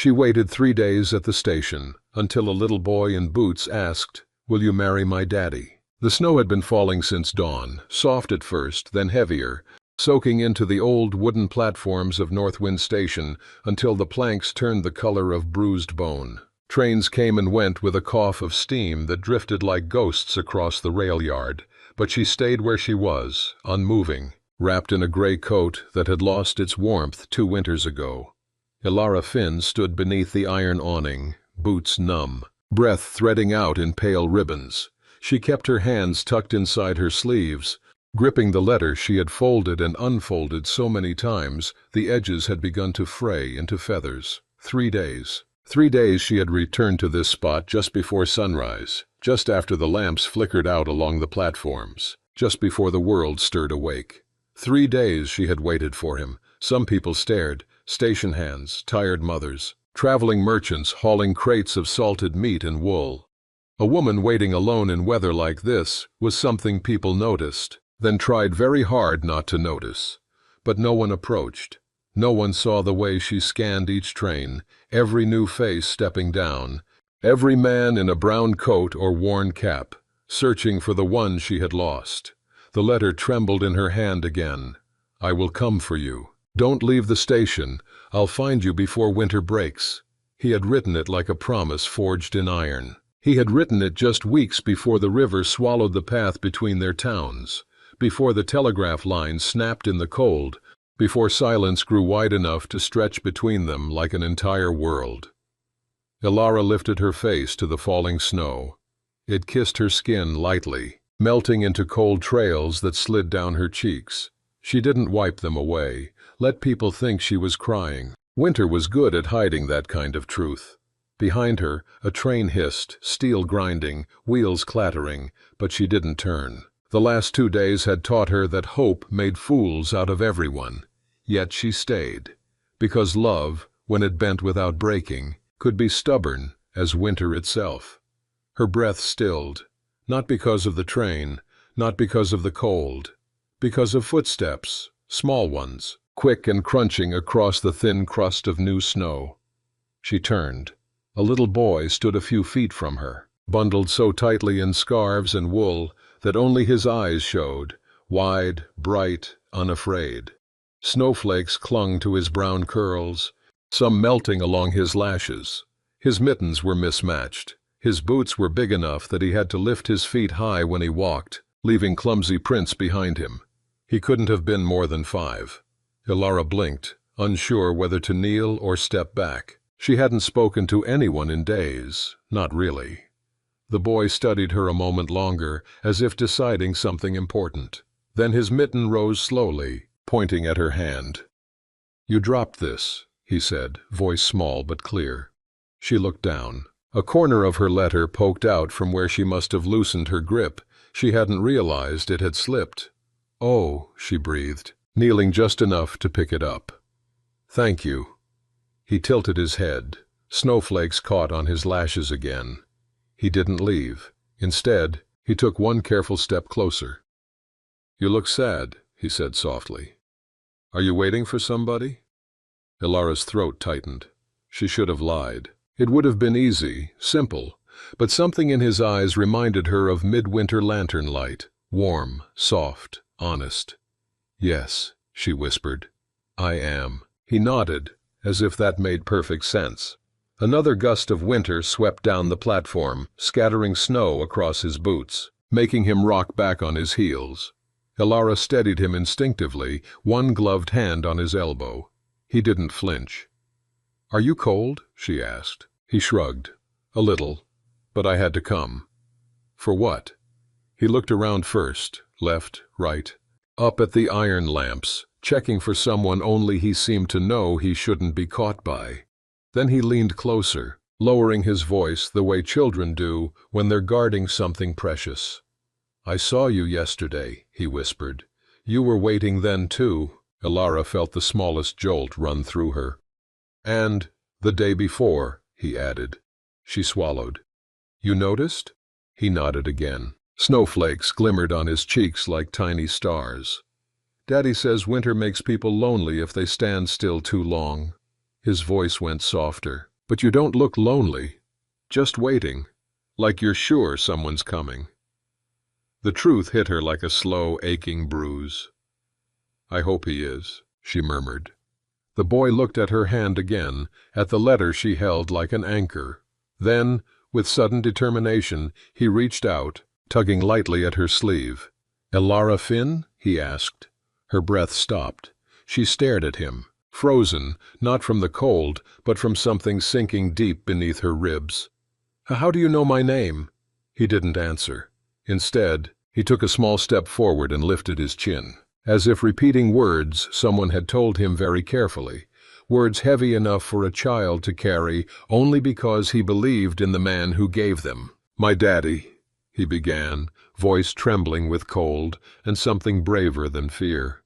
She waited 3 days at the station, until a little boy in boots asked, "Will you marry my daddy?" The snow had been falling since dawn, soft at first, then heavier, soaking into the old wooden platforms of Northwind Station until the planks turned the color of bruised bone. Trains came and went with a cough of steam that drifted like ghosts across the rail yard, but she stayed where she was, unmoving, wrapped in a gray coat that had lost its warmth 2 winters ago. Ilara Finn stood beneath the iron awning, boots numb, breath threading out in pale ribbons. She kept her hands tucked inside her sleeves, gripping the letter she had folded and unfolded so many times the edges had begun to fray into feathers. 3 days. 3 days she had returned to this spot just before sunrise, just after the lamps flickered out along the platforms, just before the world stirred awake. 3 days she had waited for him. Some people stared, station hands, tired mothers, traveling merchants hauling crates of salted meat and wool. A woman waiting alone in weather like this was something people noticed, then tried very hard not to notice. But no one approached. No one saw the way she scanned each train, every new face stepping down, every man in a brown coat or worn cap, searching for the one she had lost. The letter trembled in her hand again. "I will come for you. Don't leave the station. I'll find you before winter breaks." He had written it like a promise forged in iron. He had written it just weeks before the river swallowed the path between their towns, before the telegraph lines snapped in the cold, before silence grew wide enough to stretch between them like an entire world. Ilara lifted her face to the falling snow. It kissed her skin lightly, melting into cold trails that slid down her cheeks. She didn't wipe them away, let people think she was crying. Winter was good at hiding that kind of truth. Behind her, a train hissed, steel grinding, wheels clattering, but she didn't turn. The last 2 days had taught her that hope made fools out of everyone. Yet she stayed, because love, when it bent without breaking, could be stubborn as winter itself. Her breath stilled, not because of the train, not because of the cold, because of footsteps, small ones, quick and crunching across the thin crust of new snow. She turned. A little boy stood a few feet from her, bundled so tightly in scarves and wool that only his eyes showed, wide, bright, unafraid. Snowflakes clung to his brown curls, some melting along his lashes. His mittens were mismatched. His boots were big enough that he had to lift his feet high when he walked, leaving clumsy prints behind him. He couldn't have been more than 5. Ilara blinked, unsure whether to kneel or step back. She hadn't spoken to anyone in days, not really. The boy studied her a moment longer, as if deciding something important. Then his mitten rose slowly, pointing at her hand. "You dropped this," he said, voice small but clear. She looked down. A corner of her letter poked out from where she must have loosened her grip. She hadn't realized it had slipped. "Oh," she breathed, kneeling just enough to pick it up. "Thank you." He tilted his head. Snowflakes caught on his lashes again. He didn't leave. Instead, he took one careful step closer. "You look sad," he said softly. "Are you waiting for somebody?" Ilara's throat tightened. She should have lied. It would have been easy, simple, but something in his eyes reminded her of midwinter lantern light, warm, soft, honest. "Yes," she whispered. "I am." He nodded, as if that made perfect sense. Another gust of winter swept down the platform, scattering snow across his boots, making him rock back on his heels. Ilara steadied him instinctively, one gloved hand on his elbow. He didn't flinch. "Are you cold?" she asked. He shrugged. "A little, but I had to come." "For what?" He looked around first, left, right, up at the iron lamps, checking for someone only he seemed to know he shouldn't be caught by. Then he leaned closer, lowering his voice the way children do when they're guarding something precious. "I saw you yesterday," he whispered. "You were waiting then too." Ilara felt the smallest jolt run through her. "And the day before," he added. She swallowed. "You noticed?" He nodded again. Snowflakes glimmered on his cheeks like tiny stars. "Daddy says winter makes people lonely if they stand still too long." His voice went softer. But you don't look lonely. Just waiting. Like you're sure someone's coming. The truth hit her like a slow, aching bruise. I hope he is, she murmured. The boy looked at her hand again, at the letter she held like an anchor. Then, with sudden determination, he reached out, tugging lightly at her sleeve. "Elara Finn?" he asked. Her breath stopped. She stared at him, frozen, not from the cold, but from something sinking deep beneath her ribs. "How do you know my name?" He didn't answer. Instead, he took a small step forward and lifted his chin, as if repeating words someone had told him very carefully, words heavy enough for a child to carry only because he believed in the man who gave them. "My daddy," he began, voice trembling with cold and something braver than fear.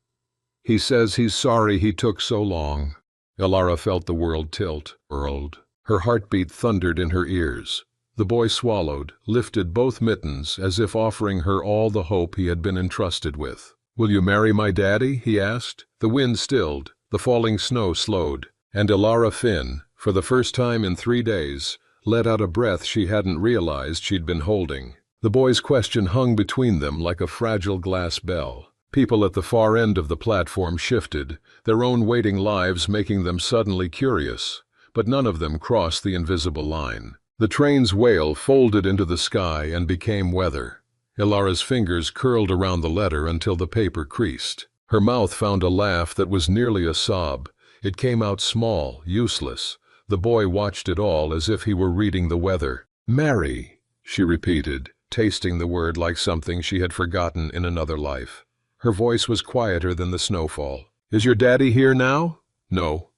"He says he's sorry he took so long." Elara felt the world tilt. Her heartbeat thundered in her ears. The boy swallowed, lifted both mittens as if offering her all the hope he had been entrusted with. "Will you marry my daddy?" he asked. The wind stilled, the falling snow slowed, and Elara Finn, for the first time in 3 days, let out a breath she hadn't realized she'd been holding. The boy's question hung between them like a fragile glass bell. People at the far end of the platform shifted, their own waiting lives making them suddenly curious, but none of them crossed the invisible line. The train's wail folded into the sky and became weather. Elara's fingers curled around the letter until the paper creased. Her mouth found a laugh that was nearly a sob. It came out small, useless. The boy watched it all as if he were reading the weather. "Marry," she repeated, tasting the word like something she had forgotten in another life. Her voice was quieter than the snowfall. "Is your daddy here now?" "No."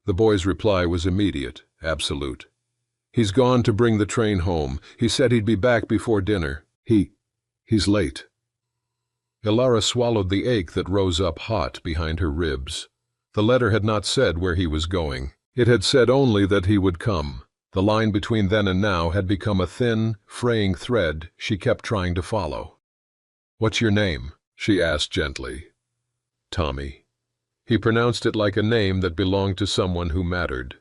The boy's reply was immediate, absolute. "He's gone to bring the train home. He said he'd be back before dinner. He's late." Elara swallowed the ache that rose up hot behind her ribs. The letter had not said where he was going. It had said only that he would come. The line between then and now had become a thin, fraying thread she kept trying to follow. "What's your name?" she asked gently. "Tommy." He pronounced it like a name that belonged to someone who mattered.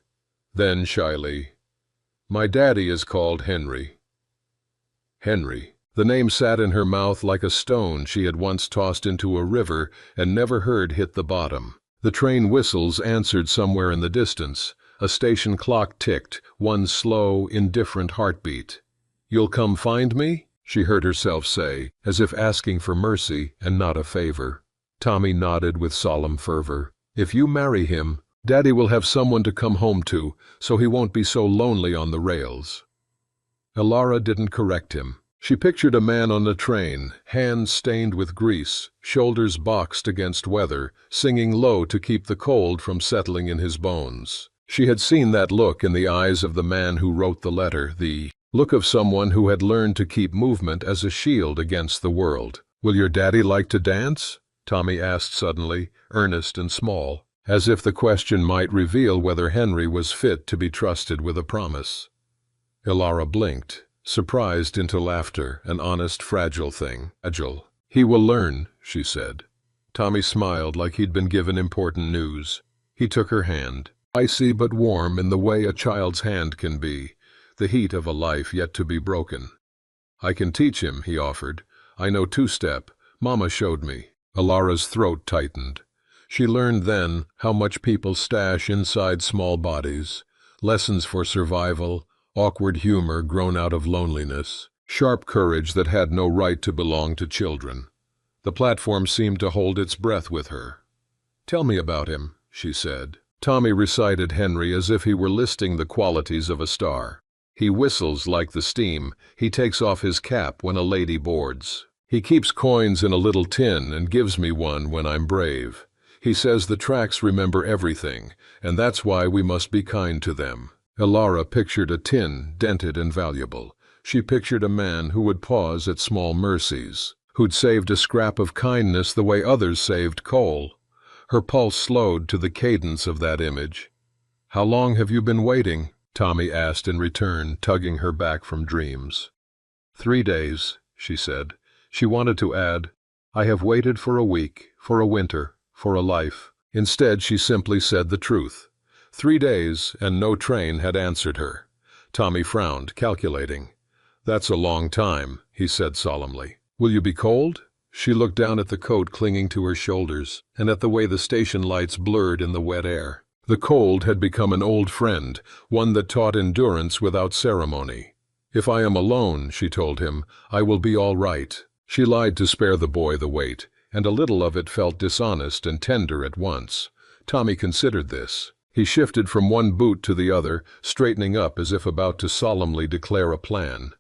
Then, shyly, "My daddy is called Henry." Henry. The name sat in her mouth like a stone she had once tossed into a river and never heard hit the bottom. The train whistles answered somewhere in the distance. A station clock ticked, one slow, indifferent heartbeat. "You'll come find me?" she heard herself say, as if asking for mercy and not a favor. Tommy nodded with solemn fervor. "If you marry him, Daddy will have someone to come home to, so he won't be so lonely on the rails." Elara didn't correct him. She pictured a man on the train, hands stained with grease, shoulders boxed against weather, singing low to keep the cold from settling in his bones. She had seen that look in the eyes of the man who wrote the letter, the look of someone who had learned to keep movement as a shield against the world. "Will your daddy like to dance?" Tommy asked suddenly, earnest and small, as if the question might reveal whether Henry was fit to be trusted with a promise. Elara blinked, surprised into laughter, an honest, fragile thing. "Fragile. He will learn," she said. Tommy smiled like he'd been given important news. He took her hand, icy but warm in the way a child's hand can be, the heat of a life yet to be broken. "I can teach him," he offered. "I know two-step. Mama showed me." Elara's throat tightened. She learned then how much people stash inside small bodies. Lessons for survival, awkward humor grown out of loneliness, sharp courage that had no right to belong to children. The platform seemed to hold its breath with her. "Tell me about him," she said. Tommy recited Henry as if he were listing the qualities of a star. "He whistles like the steam. He takes off his cap when a lady boards. He keeps coins in a little tin and gives me one when I'm brave. He says the tracks remember everything, and that's why we must be kind to them." Elara pictured a tin, dented and valuable. She pictured a man who would pause at small mercies, who'd saved a scrap of kindness the way others saved coal. Her pulse slowed to the cadence of that image. "How long have you been waiting?" Tommy asked in return, tugging her back from dreams. 3 days, she said. She wanted to add, "I have waited for a week, for a winter, for a life." Instead, she simply said the truth. 3 days, and no train had answered her. Tommy frowned, calculating. "That's a long time," he said solemnly. "Will you be cold?" She looked down at the coat clinging to her shoulders, and at the way the station lights blurred in the wet air. The cold had become an old friend, one that taught endurance without ceremony. "If I am alone," she told him, "I will be all right." She lied to spare the boy the wait, and a little of it felt dishonest and tender at once. Tommy considered this. He shifted from one boot to the other, straightening up as if about to solemnly declare a plan.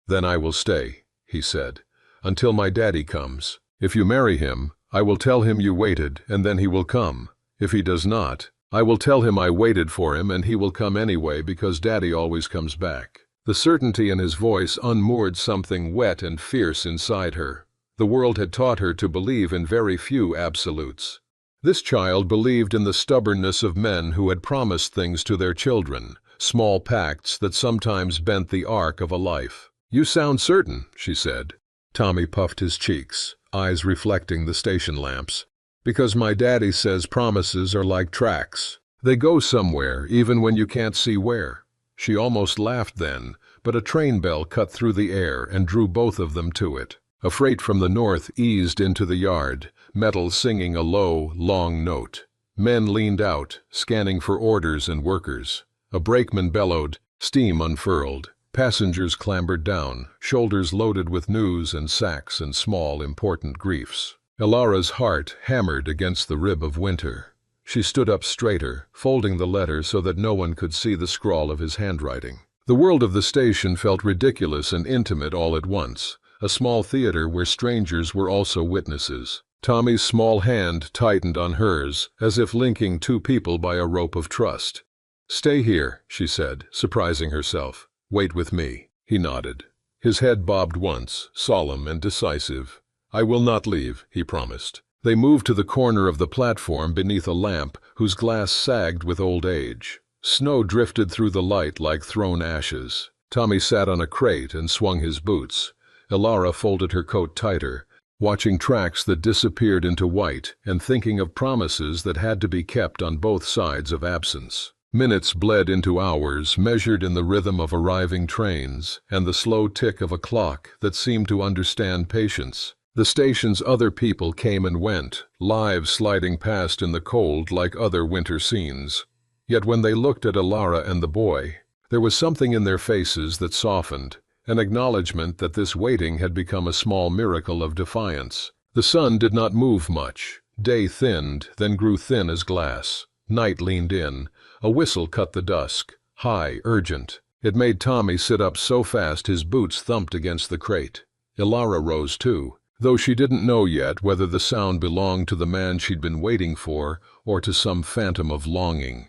"Then I will stay," he said, "until my daddy comes. If you marry him, I will tell him you waited, and then he will come. If he does not, I will tell him I waited for him and he will come anyway because daddy always comes back." The certainty in his voice unmoored something wet and fierce inside her. The world had taught her to believe in very few absolutes. This child believed in the stubbornness of men who had promised things to their children, small pacts that sometimes bent the arc of a life. "You sound certain," she said. Tommy puffed his cheeks, eyes reflecting the station lamps. "Because my daddy says promises are like tracks. They go somewhere, even when you can't see where." She almost laughed then, but a train bell cut through the air and drew both of them to it. A freight from the north eased into the yard, metal singing a low, long note. Men leaned out, scanning for orders and workers. A brakeman bellowed, steam unfurled. Passengers clambered down, shoulders loaded with news and sacks and small, important griefs. Ilara's heart hammered against the rib of winter. She stood up straighter, folding the letter so that no one could see the scrawl of his handwriting. The world of the station felt ridiculous and intimate all at once, a small theater where strangers were also witnesses. Tommy's small hand tightened on hers, as if linking two people by a rope of trust. "Stay here," she said, surprising herself. "Wait with me." He nodded. His head bobbed once, solemn and decisive. "I will not leave," he promised. They moved to the corner of the platform beneath a lamp whose glass sagged with old age. Snow drifted through the light like thrown ashes. Tommy sat on a crate and swung his boots. Ilara folded her coat tighter, watching tracks that disappeared into white and thinking of promises that had to be kept on both sides of absence. Minutes bled into hours, measured in the rhythm of arriving trains and the slow tick of a clock that seemed to understand patience. The station's other people came and went, lives sliding past in the cold like other winter scenes. Yet when they looked at Ilara and the boy, there was something in their faces that softened, an acknowledgement that this waiting had become a small miracle of defiance. The sun did not move much. Day thinned, then grew thin as glass. Night leaned in. A whistle cut the dusk, high, urgent. It made Tommy sit up so fast his boots thumped against the crate. Ilara rose too, though she didn't know yet whether the sound belonged to the man she'd been waiting for or to some phantom of longing.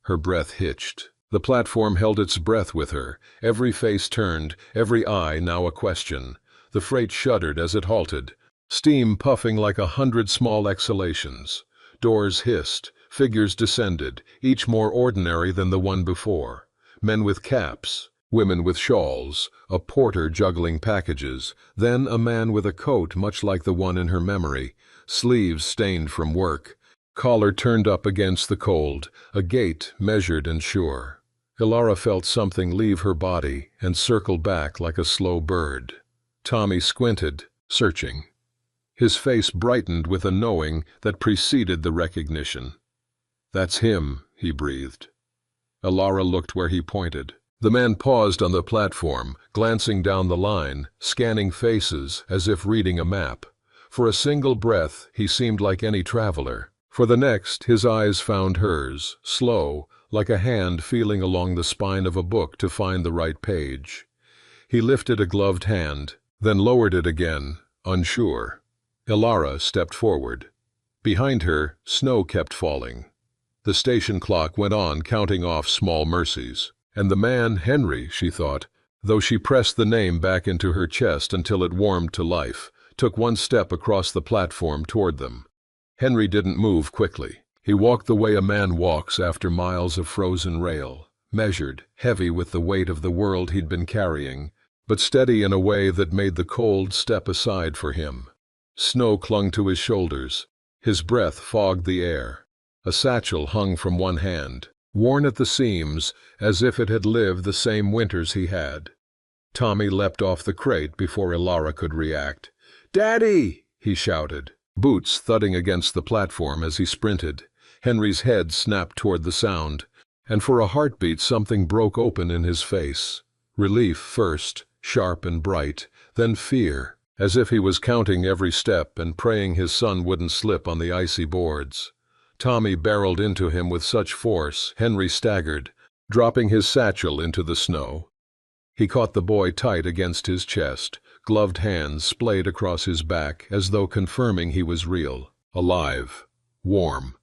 Her breath hitched. The platform held its breath with her, every face turned, every eye now a question. The freight shuddered as it halted, steam puffing like 100 small exhalations. Doors hissed, figures descended, each more ordinary than the one before. Men with caps, women with shawls, a porter juggling packages, then a man with a coat much like the one in her memory, sleeves stained from work, collar turned up against the cold, a gait measured and sure. Ilara felt something leave her body and circle back like a slow bird. Tommy squinted, searching. His face brightened with a knowing that preceded the recognition. "That's him," he breathed. Ilara looked where he pointed. The man paused on the platform, glancing down the line, scanning faces as if reading a map. For a single breath, he seemed like any traveler. For the next, his eyes found hers, slow, like a hand feeling along the spine of a book to find the right page. He lifted a gloved hand, then lowered it again, unsure. Ilara stepped forward. Behind her, snow kept falling. The station clock went on counting off small mercies. And the man, Henry, she thought, though she pressed the name back into her chest until it warmed to life, took one step across the platform toward them. Henry didn't move quickly. He walked the way a man walks after miles of frozen rail, measured, heavy with the weight of the world he'd been carrying, but steady in a way that made the cold step aside for him. Snow clung to his shoulders. His breath fogged the air. A satchel hung from one hand, worn at the seams as if it had lived the same winters he had. Tommy leapt off the crate before Ilara could react. "Daddy!" he shouted, boots thudding against the platform as he sprinted. Henry's head snapped toward the sound, and for a heartbeat something broke open in his face. Relief first, sharp and bright, then fear, as if he was counting every step and praying his son wouldn't slip on the icy boards. Tommy barreled into him with such force, Henry staggered, dropping his satchel into the snow. He caught the boy tight against his chest, gloved hands splayed across his back as though confirming he was real, alive, warm.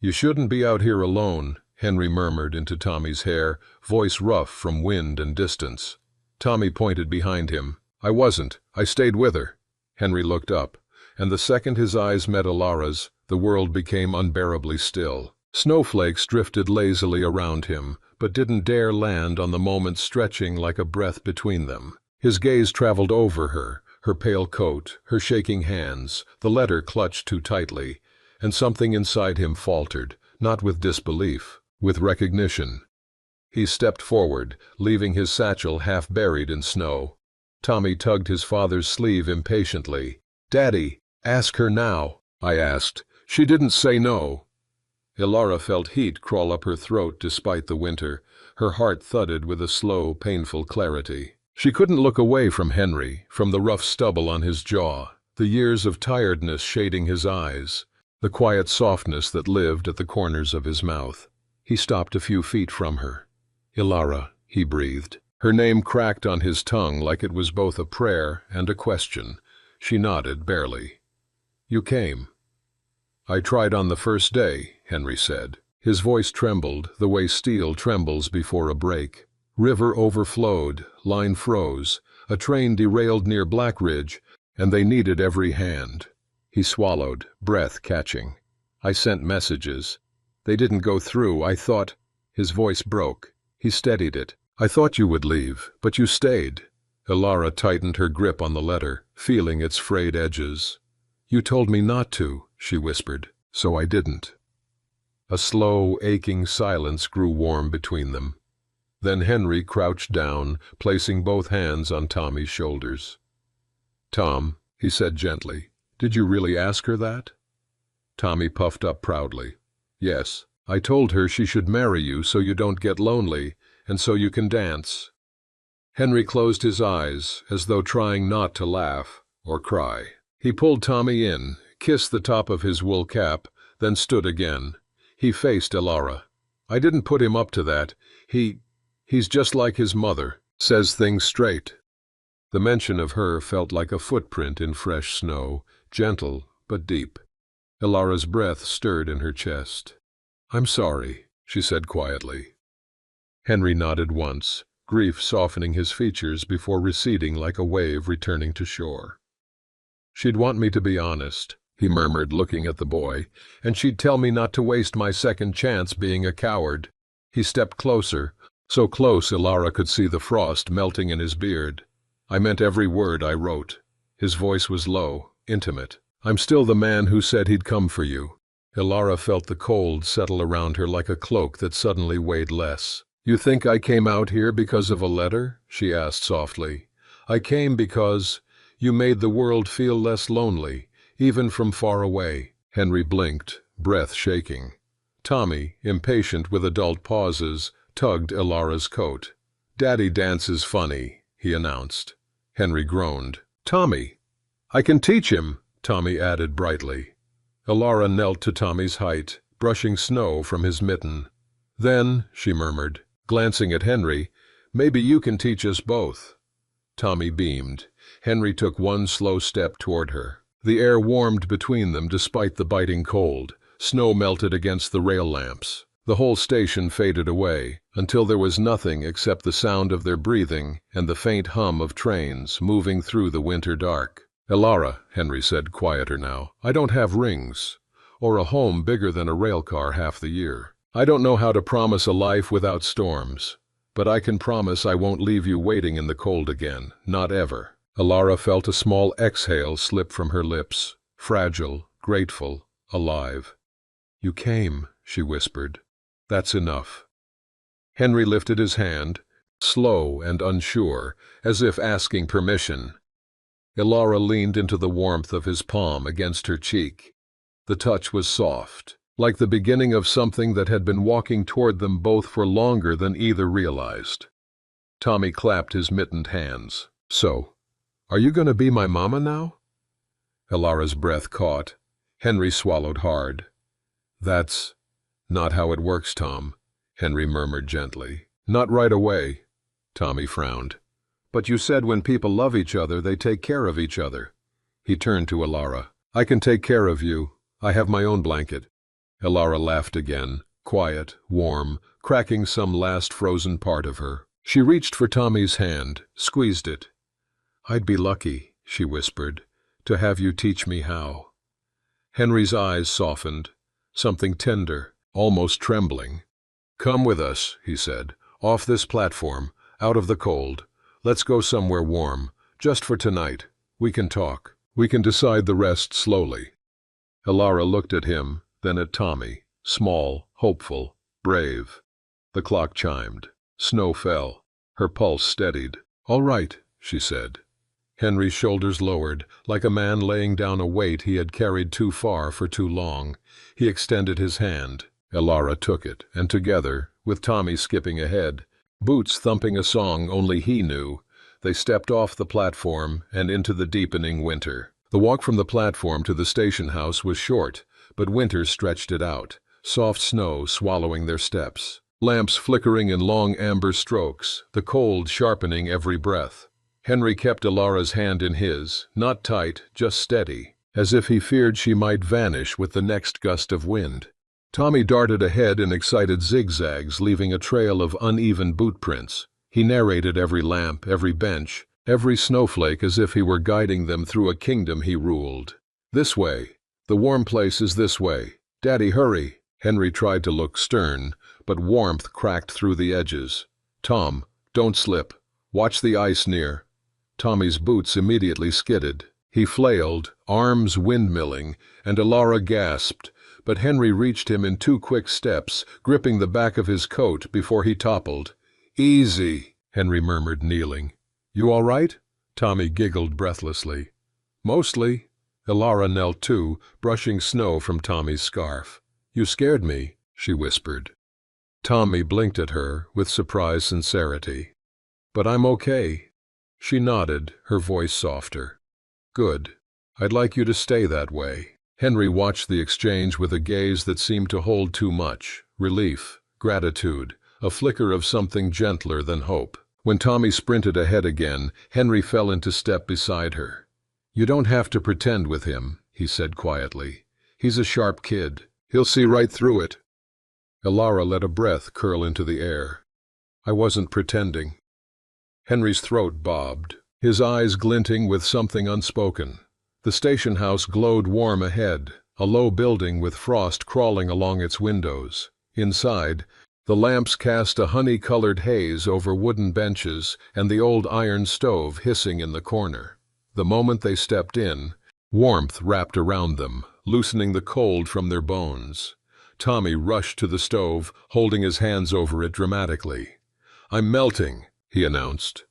"You shouldn't be out here alone," Henry murmured into Tommy's hair, voice rough from wind and distance. Tommy pointed behind him. "I wasn't. I stayed with her." Henry looked up, and the second his eyes met Ilara's, the world became unbearably still. Snowflakes drifted lazily around him, but didn't dare land on the moment stretching like a breath between them. His gaze traveled over her, her pale coat, her shaking hands, the letter clutched too tightly, and something inside him faltered, not with disbelief, with recognition. He stepped forward, leaving his satchel half buried in snow. Tommy tugged his father's sleeve impatiently. "Daddy, ask her now." "I asked. She didn't say no." Ilara felt heat crawl up her throat despite the winter. Her heart thudded with a slow, painful clarity. She couldn't look away from Henry, from the rough stubble on his jaw, the years of tiredness shading his eyes, the quiet softness that lived at the corners of his mouth. He stopped a few feet from her. "Ilara," he breathed. Her name cracked on his tongue like it was both a prayer and a question. She nodded, barely. "You came." "I tried on the first day," Henry said. His voice trembled, the way steel trembles before a break. River overflowed, line froze, a train derailed near Black Ridge, and they needed every hand. He swallowed, breath catching. "I sent messages. They didn't go through. I thought—" His voice broke. He steadied it. "I thought you would leave, but you stayed." Ilara tightened her grip on the letter, feeling its frayed edges. "You told me not to," she whispered, "so I didn't." A slow, aching silence grew warm between them. Then Henry crouched down, placing both hands on Tommy's shoulders. "Tom," he said gently, "did you really ask her that?" Tommy puffed up proudly. "Yes, I told her she should marry you so you don't get lonely, and so you can dance." Henry closed his eyes, as though trying not to laugh or cry. He pulled Tommy in, kissed the top of his wool cap, then stood again. He faced Ilara. "I didn't put him up to that. He's just like his mother, says things straight." The mention of her felt like a footprint in fresh snow, gentle but deep. Ilara's breath stirred in her chest. "I'm sorry," she said quietly. Henry nodded once, grief softening his features before receding like a wave returning to shore. "She'd want me to be honest," he murmured, looking at the boy, "and she'd tell me not to waste my second chance being a coward." He stepped closer, so close Ilara could see the frost melting in his beard. "I meant every word I wrote." His voice was low, intimate. "I'm still the man who said he'd come for you." Ilara felt the cold settle around her like a cloak that suddenly weighed less. "You think I came out here because of a letter?" she asked softly. "I came because you made the world feel less lonely, even from far away." Henry blinked, breath shaking. Tommy, impatient with adult pauses, tugged Ilara's coat. "Daddy dances funny," he announced. Henry groaned. "Tommy!" "I can teach him," Tommy added brightly. Ilara knelt to Tommy's height, brushing snow from his mitten. "Then," she murmured, glancing at Henry, "maybe you can teach us both." Tommy beamed. Henry took one slow step toward her. The air warmed between them despite the biting cold. Snow melted against the rail lamps. The whole station faded away, until there was nothing except the sound of their breathing and the faint hum of trains moving through the winter dark. "Ilara," Henry said, quieter now, "I don't have rings, or a home bigger than a railcar half the year. I don't know how to promise a life without storms, but I can promise I won't leave you waiting in the cold again, not ever." Ilara felt a small exhale slip from her lips, fragile, grateful, alive. You came, she whispered. That's enough. Henry lifted his hand, slow and unsure, as if asking permission. Elara leaned into the warmth of his palm against her cheek. The touch was soft, like the beginning of something that had been walking toward them both for longer than either realized. Tommy clapped his mittened hands. So, are you going to be my mama now? Elara's breath caught. Henry swallowed hard. That's not how it works, Tom, Henry murmured gently. Not right away. Tommy frowned. But you said when people love each other, they take care of each other. He turned to Elara. I can take care of you. I have my own blanket. Elara laughed again, quiet, warm, cracking some last frozen part of her. She reached for Tommy's hand, squeezed it. I'd be lucky, she whispered, to have you teach me how. Henry's eyes softened, something tender, almost trembling. Come with us, he said, off this platform, out of the cold. Let's go somewhere warm, just for tonight. We can talk. We can decide the rest slowly. Elara looked at him, then at Tommy, small, hopeful, brave. The clock chimed. Snow fell. Her pulse steadied. All right, she said. Henry's shoulders lowered, like a man laying down a weight he had carried too far for too long. He extended his hand. Elara took it, and together, with Tommy skipping ahead, Boots thumping a song only he knew, they stepped off the platform and into the deepening winter. The walk from the platform to the station house was short, but winter stretched it out, soft snow swallowing their steps, lamps flickering in long amber strokes, the cold sharpening every breath. Henry kept Elara's hand in his, not tight, just steady, as if he feared she might vanish with the next gust of wind. Tommy darted ahead in excited zigzags, leaving a trail of uneven boot prints. He narrated every lamp, every bench, every snowflake as if he were guiding them through a kingdom he ruled. This way. The warm place is this way. Daddy, hurry. Henry tried to look stern, but warmth cracked through the edges. Tom, don't slip. Watch the ice near. Tommy's boots immediately skidded. He flailed, arms windmilling, and Elara gasped, but Henry reached him in 2 quick steps, gripping the back of his coat before he toppled. Easy, Henry murmured, kneeling. You all right? Tommy giggled breathlessly. Mostly. Elara knelt too, brushing snow from Tommy's scarf. You scared me, she whispered. Tommy blinked at her with surprised sincerity. But I'm okay. She nodded, her voice softer. Good. I'd like you to stay that way. Henry watched the exchange with a gaze that seemed to hold too much, relief, gratitude, a flicker of something gentler than hope. When Tommy sprinted ahead again, Henry fell into step beside her. You don't have to pretend with him, he said quietly. He's a sharp kid. He'll see right through it. Elara let a breath curl into the air. I wasn't pretending. Henry's throat bobbed, his eyes glinting with something unspoken. The station house glowed warm ahead, a low building with frost crawling along its windows. Inside, the lamps cast a honey-colored haze over wooden benches and the old iron stove hissing in the corner. The moment they stepped in, warmth wrapped around them, loosening the cold from their bones. Tommy rushed to the stove, holding his hands over it dramatically. I'm melting, he announced.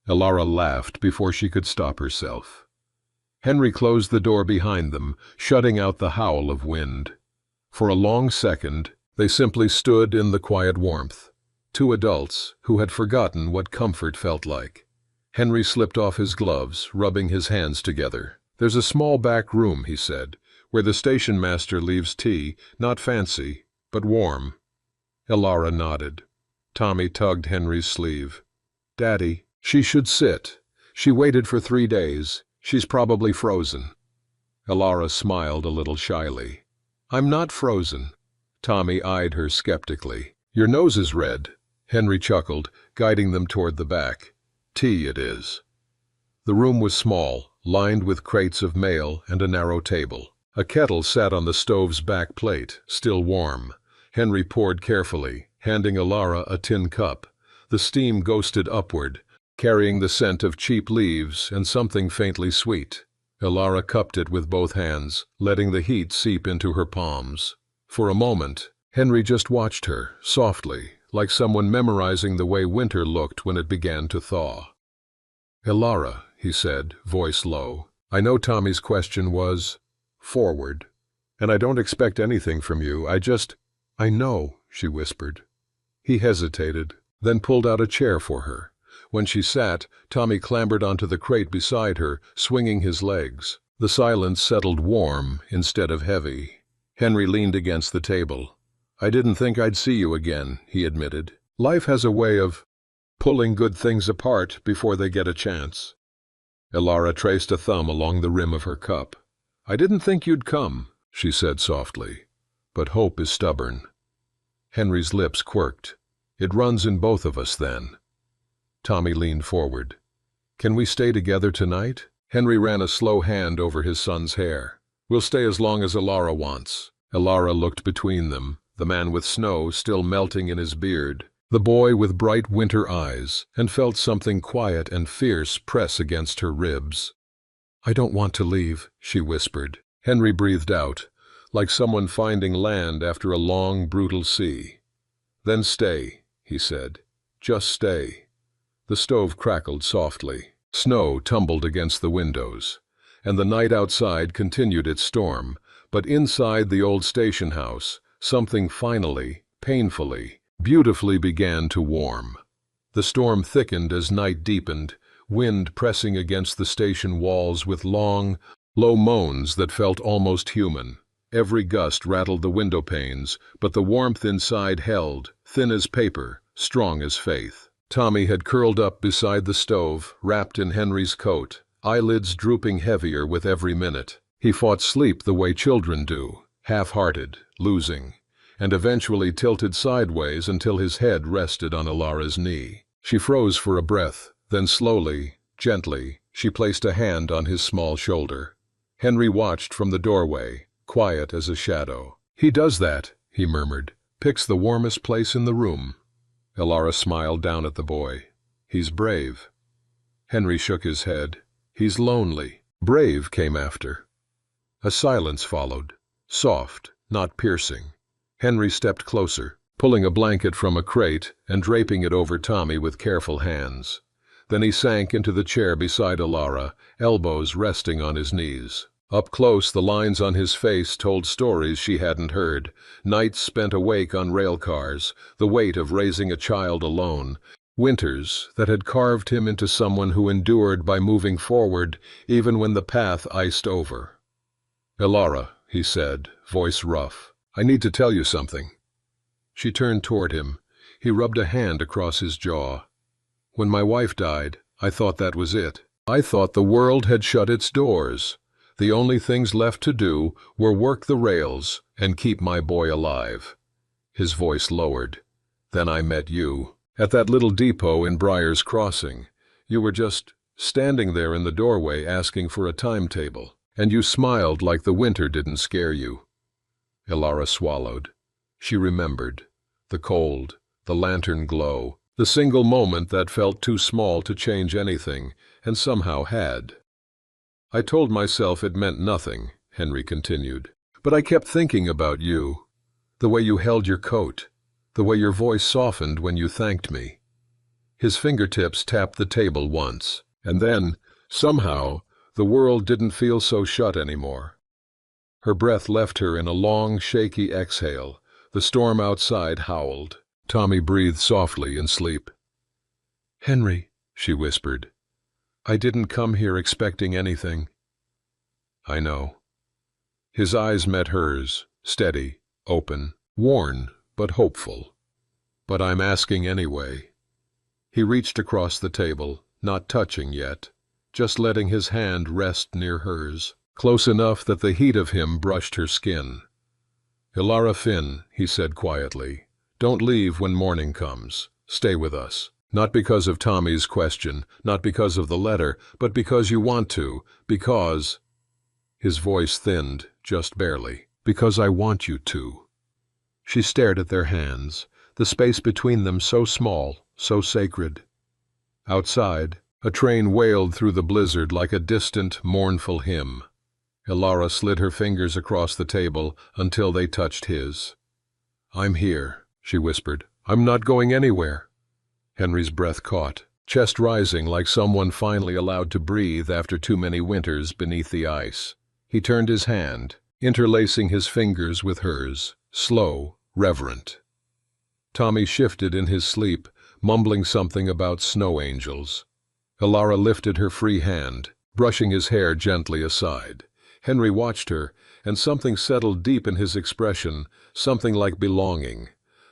Elara laughed before she could stop herself. Henry closed the door behind them, shutting out the howl of wind. For a long second, they simply stood in the quiet warmth. 2 adults who had forgotten what comfort felt like. Henry slipped off his gloves, rubbing his hands together. There's a small back room, he said, where the station master leaves tea, not fancy, but warm. Elara nodded. Tommy tugged Henry's sleeve. Daddy, she should sit. She waited for 3 days. She's probably frozen. Elara smiled a little shyly. I'm not frozen. Tommy eyed her skeptically. Your nose is red. Henry chuckled, guiding them toward the back. Tea it is. The room was small, lined with crates of mail and a narrow table. A kettle sat on the stove's back plate, still warm. Henry poured carefully, handing Elara a tin cup. The steam ghosted upward, carrying the scent of cheap leaves and something faintly sweet. Elara cupped it with both hands, letting the heat seep into her palms. For a moment, Henry just watched her, softly, like someone memorizing the way winter looked when it began to thaw. "Elara," he said, voice low, "I know Tommy's question was forward, and I don't expect anything from you. I know," she whispered. He hesitated, then pulled out a chair for her. When she sat, Tommy clambered onto the crate beside her, swinging his legs. The silence settled warm instead of heavy. Henry leaned against the table. "I didn't think I'd see you again," he admitted. "Life has a way of pulling good things apart before they get a chance." Elara traced a thumb along the rim of her cup. "I didn't think you'd come," she said softly. "But hope is stubborn." Henry's lips quirked. "It runs in both of us, then." Tommy leaned forward. "Can we stay together tonight?" Henry ran a slow hand over his son's hair. "We'll stay as long as Elara wants." Elara looked between them, the man with snow still melting in his beard, the boy with bright winter eyes, and felt something quiet and fierce press against her ribs. "I don't want to leave," she whispered. Henry breathed out, like someone finding land after a long, brutal sea. "Then stay," he said. "Just stay." The stove crackled softly. Snow tumbled against the windows, and the night outside continued its storm, but inside the old station house, something finally, painfully, beautifully began to warm. The storm thickened as night deepened, wind pressing against the station walls with long, low moans that felt almost human. Every gust rattled the window panes, but the warmth inside held, thin as paper, strong as faith. Tommy had curled up beside the stove, wrapped in Henry's coat, eyelids drooping heavier with every minute. He fought sleep the way children do, half-hearted, losing, and eventually tilted sideways until his head rested on Elara's knee. She froze for a breath, then slowly, gently, she placed a hand on his small shoulder. Henry watched from the doorway, quiet as a shadow. "He does that," he murmured, "picks the warmest place in the room." Elara smiled down at the boy. "He's brave." Henry shook his head. "He's lonely." Brave came after. A silence followed, soft, not piercing. Henry stepped closer, pulling a blanket from a crate and draping it over Tommy with careful hands. Then he sank into the chair beside Elara, elbows resting on his knees. Up close, the lines on his face told stories she hadn't heard, nights spent awake on rail cars, the weight of raising a child alone, winters that had carved him into someone who endured by moving forward even when the path iced over. "Elara," he said, voice rough, "I need to tell you something." She turned toward him. He rubbed a hand across his jaw. "When my wife died, I thought that was it. I thought the world had shut its doors. The only things left to do were work the rails and keep my boy alive." His voice lowered. "Then I met you. At that little depot in Briar's Crossing. You were just standing there in the doorway asking for a timetable, and you smiled like the winter didn't scare you." Elara swallowed. She remembered. The cold, the lantern glow, the single moment that felt too small to change anything, and somehow had. "I told myself it meant nothing," Henry continued, "but I kept thinking about you. The way you held your coat, the way your voice softened when you thanked me." His fingertips tapped the table once, and then, somehow, the world didn't feel so shut anymore. Her breath left her in a long, shaky exhale. The storm outside howled. Tommy breathed softly in sleep. "Henry," she whispered, "I didn't come here expecting anything." "I know." His eyes met hers, steady, open, worn, but hopeful. "But I'm asking anyway." He reached across the table, not touching yet, just letting his hand rest near hers, close enough that the heat of him brushed her skin. "Elara Finn," he said quietly, "don't leave when morning comes. Stay with us. Not because of Tommy's question, not because of the letter, but because you want to, because—" His voice thinned, just barely. "Because I want you to." She stared at their hands, the space between them so small, so sacred. Outside, a train wailed through the blizzard like a distant, mournful hymn. Elara slid her fingers across the table until they touched his. "I'm here," she whispered. "I'm not going anywhere." Henry's breath caught, chest rising like someone finally allowed to breathe after too many winters beneath the ice. He turned his hand, interlacing his fingers with hers, slow, reverent. Tommy shifted in his sleep, mumbling something about snow angels. Elara lifted her free hand, brushing his hair gently aside. Henry watched her, and something settled deep in his expression, something like belonging.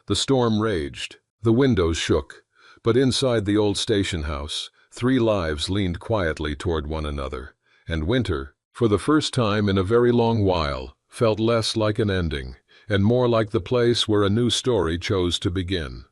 The storm raged, the windows shook, but inside the old station house, 3 lives leaned quietly toward one another, and winter, for the first time in a very long while, felt less like an ending, and more like the place where a new story chose to begin.